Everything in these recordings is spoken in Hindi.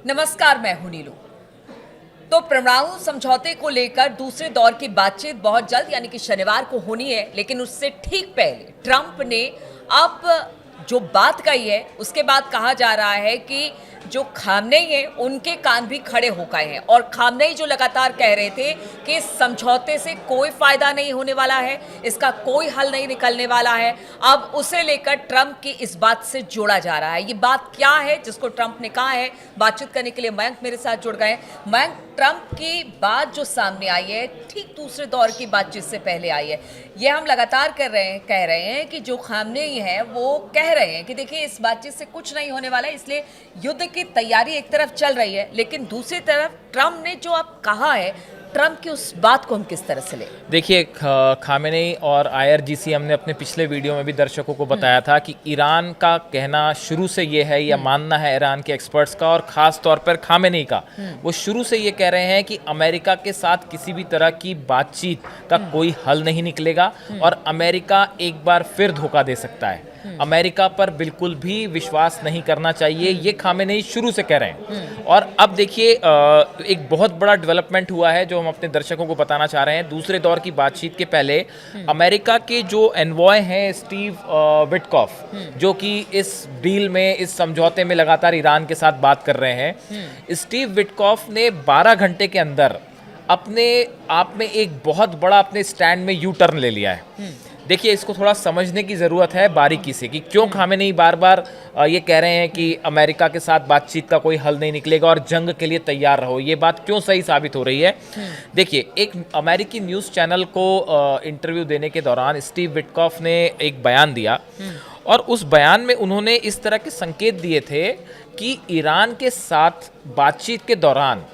नमस्कार, मैं हूं नीलू। तो परमाणु समझौते को लेकर दूसरे दौर की बातचीत बहुत जल्द यानी कि शनिवार को होनी है, लेकिन उससे ठीक पहले ट्रंप ने अब जो बात कही है उसके बाद कहा जा रहा है कि जो खामनेई है उनके कान भी खड़े हो गए हैं और खामनेई जो लगातार कह रहे थे कि इस समझौते से कोई फायदा नहीं होने वाला है, इसका कोई हल नहीं निकलने वाला है, अब उसे लेकर ट्रंप की इस बात से जोड़ा जा रहा है। ये बात क्या है जिसको ट्रंप ने कहा है? बातचीत करने के लिए मयंक मेरे साथ जुड़ गए। मयंक, ट्रंप की बात जो सामने आई है ठीक दूसरे दौर की बातचीत से पहले आई है। ये हम लगातार कह रहे हैं कि जो खामनेई है वो कह रहे हैं कि देखिए इस बातचीत से कुछ नहीं होने वाला है, इसलिए युद्ध की तैयारी एक तरफ चल रही है, लेकिन दूसरी तरफ ट्रंप ने जो अब कहा है, ट्रंप की उस बात को हम किस तरह से लें? देखिए, खामेनेई और आईआरजीसी हमने अपने पिछले वीडियो में भी दर्शकों को बताया था कि ईरान का कहना शुरू से ये है, या मानना है ईरान के एक्सपर्ट्स का और ख़ास तौर पर खामेनेई का, वो शुरू से ये कह रहे हैं कि अमेरिका के साथ किसी भी तरह की बातचीत का कोई हल नहीं निकलेगा और अमेरिका एक बार फिर धोखा दे सकता है। अमेरिका पर बिल्कुल भी विश्वास नहीं करना चाहिए, ये खामेनेई शुरू से कह रहे हैं। और अब देखिए, एक बहुत बड़ा डेवलपमेंट हुआ है जो हम अपने दर्शकों को बताना चाह रहे हैं। दूसरे दौर की बातचीत के पहले अमेरिका के जो एनवॉय हैं स्टीव विटकॉफ, जो कि इस डील में, इस समझौते में लगातार ईरान के साथ बात कर रहे हैं, स्टीव विटकॉफ ने 12 घंटे के अंदर अपने आप में एक बहुत बड़ा अपने स्टैंड में यू टर्न ले लिया है। देखिए, इसको थोड़ा समझने की ज़रूरत है बारीकी से कि क्यों खामेनेई बार बार ये कह रहे हैं कि अमेरिका के साथ बातचीत का कोई हल नहीं निकलेगा और जंग के लिए तैयार रहो। ये बात क्यों सही साबित हो रही है? देखिए, एक अमेरिकी न्यूज़ चैनल को इंटरव्यू देने के दौरान स्टीव विटकॉफ ने एक बयान दिया और उस बयान में उन्होंने इस तरह के संकेत दिए थे कि ईरान के साथ बातचीत के दौरान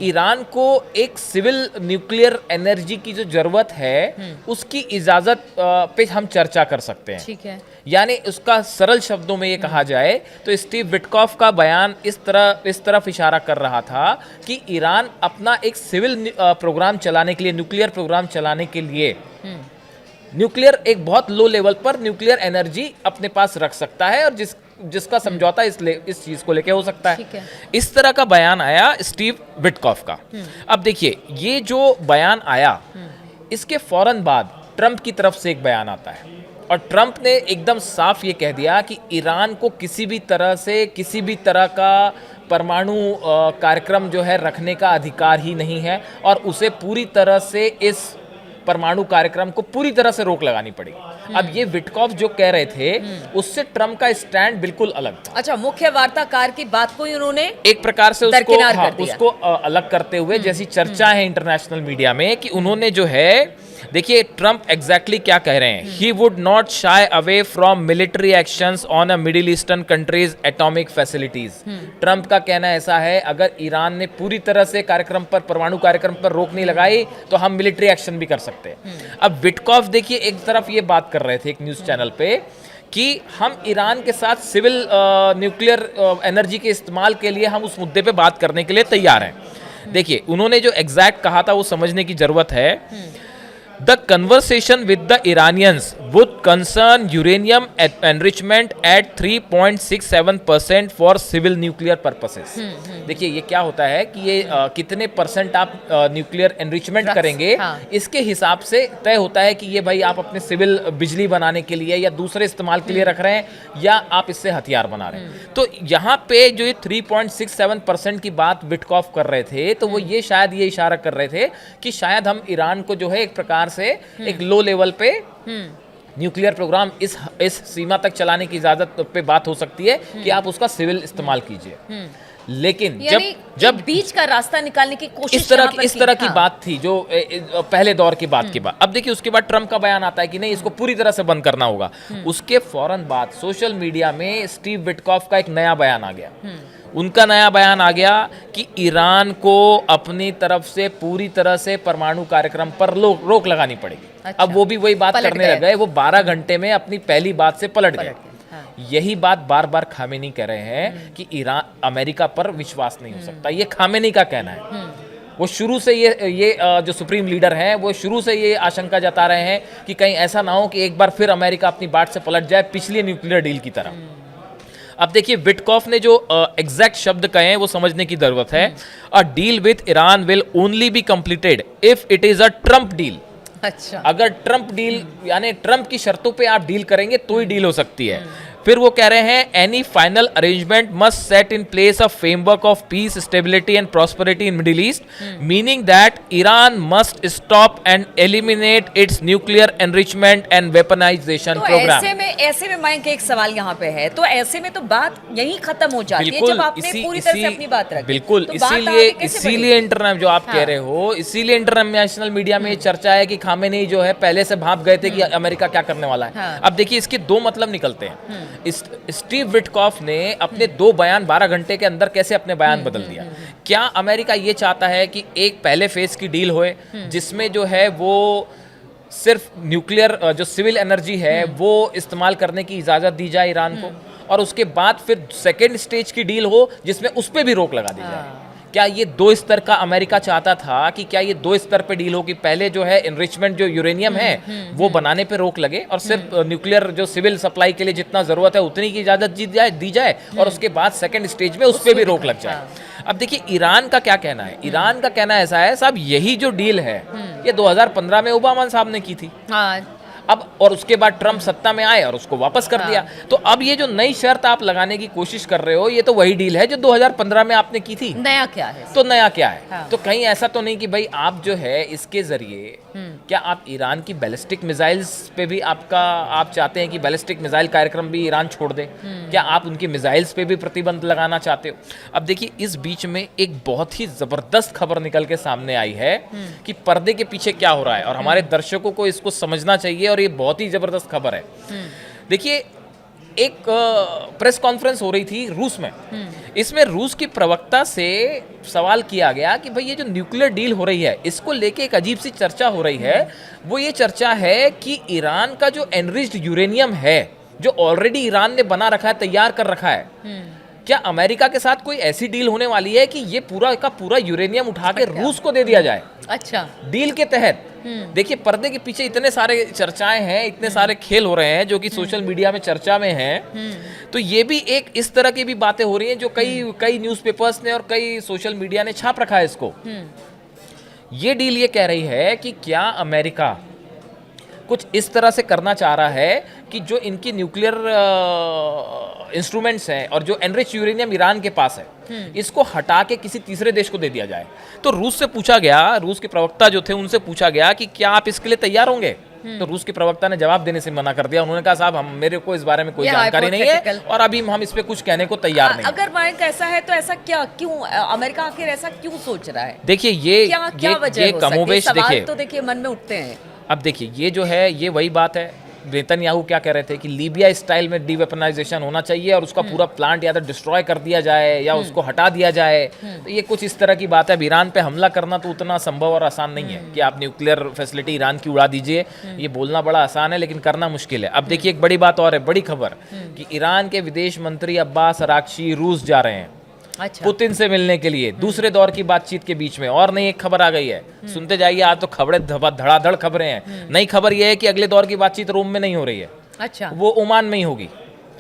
ईरान को एक सिविल न्यूक्लियर एनर्जी की जो जरूरत है उसकी इजाजत पे हम चर्चा कर सकते हैं। ठीक है। यानी उसका सरल शब्दों में ये कहा जाए तो स्टीव विटकॉफ का बयान इस तरफ इशारा कर रहा था कि ईरान अपना एक सिविल प्रोग्राम चलाने के लिए, न्यूक्लियर प्रोग्राम चलाने के लिए न्यूक्लियर एक बहुत लो लेवल पर न्यूक्लियर एनर्जी अपने पास रख सकता है और जिसका समझौता इस चीज को लेके हो सकता है। इस तरह का बयान आया स्टीव विटकॉफ का। अब देखिए, ये जो बयान आया इसके फौरन बाद ट्रंप की तरफ से एक बयान आता है और ट्रंप ने एकदम साफ ये कह दिया कि ईरान को किसी भी तरह से किसी भी तरह का परमाणु कार्यक्रम जो है रखने का अधिकार ही नहीं है और उसे पूरी तरह से इस परमाणु कार्यक्रम को पूरी तरह से रोक लगानी पड़ेगी। अब ये विटकॉफ जो कह रहे थे उससे ट्रंप का स्टैंड बिल्कुल अलग था। अच्छा, मुख्य वार्ताकार की बात को उन्होंने एक प्रकार से उसको अलग करते हुए, जैसी चर्चा है इंटरनेशनल मीडिया में कि उन्होंने जो है, देखिए ट्रंप एग्जैक्टली क्या कह रहे हैं, he would not shy away from military actions on a middle eastern countries atomic facilities. Trump का कहना ऐसा है, अगर ईरान ने पूरी तरह से परमाणु कार्यक्रम पर रोक नहीं लगाई तो हम मिलिट्री एक्शन भी कर सकते हैं। अब विटकॉफ देखिए एक तरफ ये बात कर रहे थे एक न्यूज चैनल पे कि हम ईरान के साथ सिविल न्यूक्लियर एनर्जी के इस्तेमाल के लिए हम उस मुद्दे पे बात करने के लिए तैयार हैं। देखिए, उन्होंने जो एग्जैक्ट कहा था वो समझने की जरूरत है। The conversation with the Iranians would concern uranium enrichment at 3.67% for civil nuclear purposes। देखिए, ये क्या होता है कि ये कितने परसेंट आप न्यूक्लियर एनरिचमेंट करेंगे, इसके हिसाब से तय होता है कि ये भाई आप अपने सिविल बिजली बनाने के लिए या दूसरे इस्तेमाल के लिए रख रहे हैं या आप इससे हथियार बना रहे हैं। तो यहाँ पे जो ये 3.67% की बात विटकॉफ कर रहे थे, तो वो ये शायद ये इशारा कर रहे थे कि शायद हम ईरान को जो है एक प्रकार से एक लो लेवल पे न्यूक्लियर प्रोग्राम इस सीमा तक चलाने की इजाजत पे बात हो सकती है कि आप उसका सिविल इस्तेमाल कीजिए। लेकिन जब बीच का रास्ता निकालने की कोशिश इस तरह की बात थी जो पहले दौर की बात के बाद, अब देखिए उसके बाद ट्रंप का बयान आता है कि नहीं, इसको पूरी तरह से बंद करना होगा। उसके फौरन बाद सोशल मीडिया में स्टीव विटकॉफ का एक नया बयान आ गया। उनका नया बयान आ गया कि ईरान को अपनी तरफ से पूरी तरह से परमाणु कार्यक्रम पर रोक लगानी पड़ेगी। अच्छा। अब वो भी वही बात करने लग गए, वो 12 घंटे में अपनी पहली बात से पलट गए। यही बात बार बार खामेनेई कह रहे हैं कि ईरान अमेरिका पर विश्वास नहीं हो सकता, ये खामेनेई का कहना है। वो शुरू से ये जो सुप्रीम लीडर हैं वो शुरू से ये आशंका जता रहे हैं कि कहीं ऐसा ना हो कि एक बार फिर अमेरिका अपनी बात से पलट जाए पिछली न्यूक्लियर डील की तरह। अब देखिए विटकॉफ ने जो एग्जैक्ट शब्द कहे हैं वो समझने की जरूरत है। A deal with Iran will only be completed if it is a Trump deal. अच्छा, अगर ट्रम्प डील यानी ट्रम्प की शर्तों पे आप डील करेंगे तो ही डील हो सकती है। फिर वो कह रहे हैं any final arrangement must set in place a framework of peace, stability and prosperity in middle east, meaning that Iran must stop and eliminate it's nuclear enrichment and weaponisation तो प्रोग्राम। ऐसे में माइक एक सवाल यहाँ पे है, तो ऐसे में तो बात यहीं खत्म हो जाती है जब आपने पूरी तरह से अपनी बात रखी। बिल्कुल, तो बात आगे कैसे इसीलिए इंटरनेट जो आप कह रहे हो, इसीलिए इंटरनेशनल मीडिया में ये चर्चा है कि खामेनेई जो है पहले से भाप गए थे कि अमेरिका क्या करने वाला है। अब देखिए इसके दो मतलब निकलते हैं। स्टीव विटकॉफ ने अपने 2 बयान 12 घंटे के अंदर कैसे अपने बयान बदल दिया। क्या अमेरिका ये चाहता है कि एक पहले फेज की डील होए जिसमें जो है वो सिर्फ न्यूक्लियर जो सिविल एनर्जी है वो इस्तेमाल करने की इजाजत दी जाए ईरान को, और उसके बाद फिर सेकेंड स्टेज की डील हो जिसमें उस पर भी रोक लगा दी जाए? क्या ये 2 स्तर का अमेरिका चाहता था कि क्या ये 2 स्तर पे डील हो कि पहले जो है एनरिचमेंट जो यूरेनियम है वो बनाने पे रोक लगे और सिर्फ न्यूक्लियर जो सिविल सप्लाई के लिए जितना जरूरत है उतनी की इजाजत दी जाए और उसके बाद सेकंड स्टेज में उस पर भी रोक लग जाए? अब देखिए ईरान का क्या कहना है। ईरान का कहना ऐसा है साहब यही जो डील है ये 2015 में ओबामा साहब ने की थी। अब और उसके बाद ट्रम्प सत्ता में आए और उसको वापस कर दिया। तो अब ये जो नई शर्त आप लगाने की कोशिश कर रहे हो ये तो वही डील है जो 2015 में आपने की थी। नया क्या है? तो नया क्या है? तो कहीं ऐसा तो नहीं कि भाई आप जो है इसके जरिए क्या आप ईरान की बैलिस्टिक मिसाइल्स पे भी आप चाहते हैं कि बैलिस्टिक मिसाइल कार्यक्रम भी ईरान छोड़ दे? क्या आप उनकी मिसाइल्स पे भी प्रतिबंध लगाना चाहते हो? अब देखिए इस बीच में एक बहुत ही जबरदस्त खबर निकल के सामने आई है कि पर्दे के पीछे क्या हो रहा है, और हमारे दर्शकों को इसको समझना चाहिए और ये बहुत ही जबरदस्त खबर है। देखिए एक प्रेस कॉन्फ्रेंस हो रही थी रूस में। इसमें रूस की प्रवक्ता से सवाल किया गया कि भाई ये जो न्यूक्लियर डील हो रही है इसको लेके एक अजीब सी चर्चा हो रही है। वो ये चर्चा है कि ईरान का जो एनरिच्ड यूरेनियम है जो ऑलरेडी ईरान ने बना रखा है, तैयार कर रखा है, क्या अमेरिका के साथ कोई ऐसी डील होने वाली है कि ये पूरा का पूरा यूरेनियम उठा के रूस को दे दिया जाए? अच्छा, डील के तहत। देखिए पर्दे के पीछे इतने सारे चर्चाएं हैं, इतने सारे खेल हो रहे हैं जो कि सोशल मीडिया में चर्चा में हैं। तो ये भी एक इस तरह की भी बातें हो रही हैं जो कई न्यूज़पेपर्स ने और कई सोशल मीडिया ने छाप रखा है इसको। ये डील ये कह रही है कि क्या अमेरिका कुछ इस तरह से करना चाह रहा है कि जो इनकी न्यूक्लियर इंस्ट्रूमेंट्स हैं और जो एनरिच यूरेनियम ईरान के पास है इसको हटा के किसी तीसरे देश को दे दिया जाए। तो रूस से पूछा गया, रूस के प्रवक्ता जो थे उनसे पूछा गया कि क्या आप इसके लिए तैयार होंगे? तो रूस के प्रवक्ता ने जवाब देने से मना कर दिया। उन्होंने कहा साहब मेरे को इस बारे में कोई जानकारी नहीं है और अभी हम इस पे कुछ कहने को तैयार नहीं। अगर माइक ऐसा है तो ऐसा क्यों अमेरिका आखिर ऐसा क्यों सोच रहा है? देखिए ये कमोबेश देखिए मन में उठते हैं। अब देखिए ये जो है ये वही बात है। नेतन्याहू क्या कह रहे थे कि लीबिया स्टाइल में डीवेपनाइजेशन होना चाहिए और उसका पूरा प्लांट या तो डिस्ट्रॉय कर दिया जाए या उसको हटा दिया जाए। तो ये कुछ इस तरह की बात है। ईरान पे हमला करना तो उतना संभव और आसान नहीं है कि आप न्यूक्लियर फैसिलिटी ईरान की उड़ा दीजिए। ये बोलना बड़ा आसान है लेकिन करना मुश्किल है। अब देखिए एक बड़ी बात और है, बड़ी खबर कि ईरान के विदेश मंत्री अब्बास अराक्ची रूस जा रहे हैं। अच्छा। पुतिन से मिलने के लिए दूसरे दौर की बातचीत के बीच में। और नई एक खबर आ गई है, सुनते जाइए। आज तो खबरें धड़ाधड़ खबरें हैं। नई खबर यह है कि अगले दौर की बातचीत रोम में नहीं हो रही है। अच्छा, वो ओमान में ही होगी।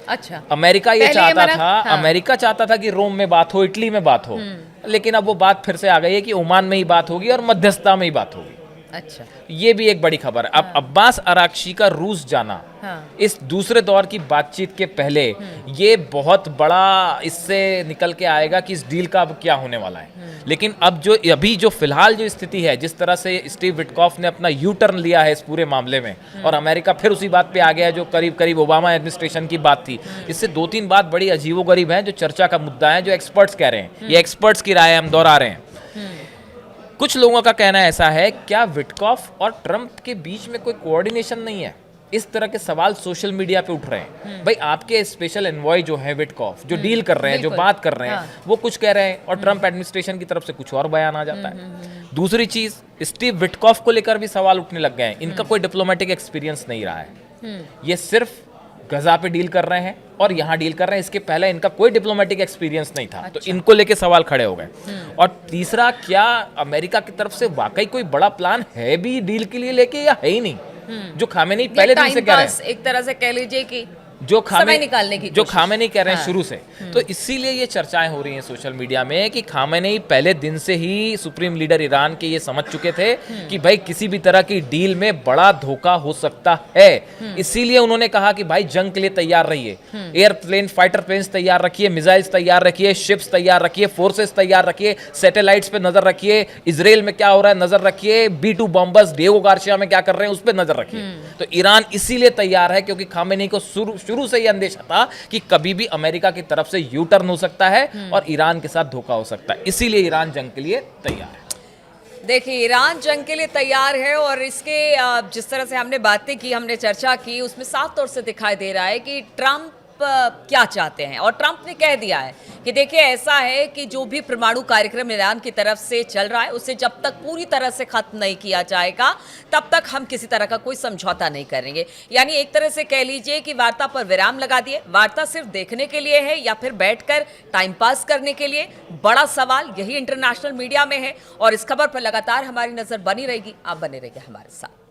अच्छा, अमेरिका ये चाहता था, अमेरिका चाहता था कि रोम में बात हो, इटली में बात हो, लेकिन अब वो बात फिर से आ गई है कि ओमान में ही बात होगी और मध्यस्थता में ही बात होगी। अच्छा, ये भी एक बड़ी खबर है। अब अब्बास अराक्ची का रूस जाना इस दूसरे दौर की बातचीत के पहले ये बहुत बड़ा इससे निकल के आएगा कि इस डील का अब क्या होने वाला है। लेकिन अब जो अभी जो फिलहाल जो स्थिति है, जिस तरह से स्टीव विटकॉफ ने अपना यू टर्न लिया है इस पूरे मामले में और अमेरिका फिर उसी बात पे आ गया जो करीब करीब ओबामा एडमिनिस्ट्रेशन की बात थी। इससे 2-3 बात बड़ी अजीबोगरीब हैं जो चर्चा का मुद्दा है, जो एक्सपर्ट्स कह रहे हैं। ये एक्सपर्ट्स की राय हम दोहरा रहे हैं। कुछ लोगों का कहना ऐसा है, क्या विटकॉफ और ट्रंप के बीच में कोई कोऑर्डिनेशन नहीं है? इस तरह के सवाल सोशल मीडिया पे उठ रहे हैं। भाई आपके स्पेशल एनवॉय जो है विटकॉफ, जो डील कर रहे हैं, जो बात कर रहे हैं, वो कुछ कह रहे हैं और ट्रंप एडमिनिस्ट्रेशन की तरफ से कुछ और बयान आ जाता है। दूसरी चीज, स्टीव विटकॉफ को लेकर भी सवाल उठने लग गए हैं। इनका कोई डिप्लोमेटिक एक्सपीरियंस नहीं रहा है। ये सिर्फ गजा पे डील कर रहे हैं और यहाँ डील कर रहे हैं। इसके पहले इनका कोई डिप्लोमेटिक एक्सपीरियंस नहीं था। अच्छा। तो इनको लेके सवाल खड़े हो गए। और तीसरा, क्या अमेरिका की तरफ से वाकई कोई बड़ा प्लान है भी डील के लिए लेके, या है ही नहीं, जो खामेनेई पहले दिन से कह रहे हैं? एक तरह से कह लीजिए कि समय निकालने की जो कोशिश। खामेनी कह रहे हैं हाँ। शुरू से, तो इसीलिए ये चर्चाएं हो रही हैं सोशल मीडिया में कि खामेनी पहले दिन से ही सुप्रीम लीडर ईरान के ये समझ चुके थे कि भाई किसी भी तरह की डील में बड़ा धोखा हो सकता है। इसीलिए उन्होंने कहा कि भाई जंग के लिए तैयार रहिए, एयरप्लेन, फाइटर प्लेन्स तैयार रखिए, मिसाइल्स तैयार रखिए, शिप्स तैयार रखिए, फोर्सेस तैयार रखिए, सैटेलाइट्स पे नजर रखिए, इजराइल में क्या हो रहा है नजर रखिए, B2 बॉम्बर्स डिएगो गार्सिया में क्या कर रहे हैं उस पर नजर रखिए। तो ईरान इसीलिए तैयार है क्योंकि खामेनी को शुरू से ये अंदेशा था कि कभी भी अमेरिका की तरफ से यू टर्न हो सकता है और ईरान के साथ धोखा हो सकता है, इसीलिए ईरान जंग के लिए तैयार है। देखिए, ईरान जंग के लिए तैयार है और इसके जिस तरह से हमने बातें की, हमने चर्चा की, उसमें साफ तौर से दिखाई दे रहा है कि ट्रंप क्या चाहते हैं। और ट्रंप ने कह दिया है कि देखिए, ऐसा है कि जो भी परमाणु कार्यक्रम ईरान की तरफ से चल रहा है उसे जब तक पूरी तरह से खत्म नहीं किया जाएगा तब तक हम किसी तरह का कोई समझौता नहीं करेंगे। यानी एक तरह से कह लीजिए कि वार्ता पर विराम लगा दिए। वार्ता सिर्फ देखने के लिए है या फिर बैठकर टाइम पास करने के लिए, बड़ा सवाल यही इंटरनेशनल मीडिया में है और इस खबर पर लगातार हमारी नजर बनी रहेगी। आप बने रहिए हमारे साथ।